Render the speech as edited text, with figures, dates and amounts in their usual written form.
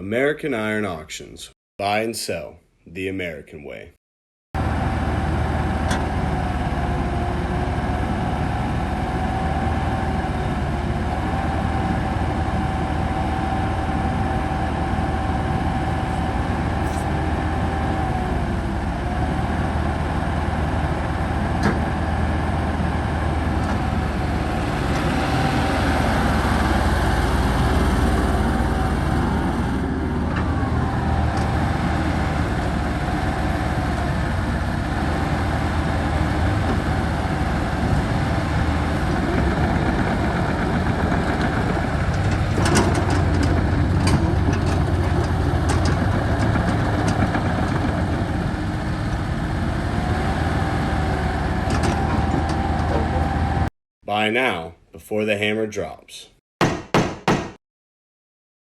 American Iron Auctions. Buy and sell the American way. Buy now before the hammer drops.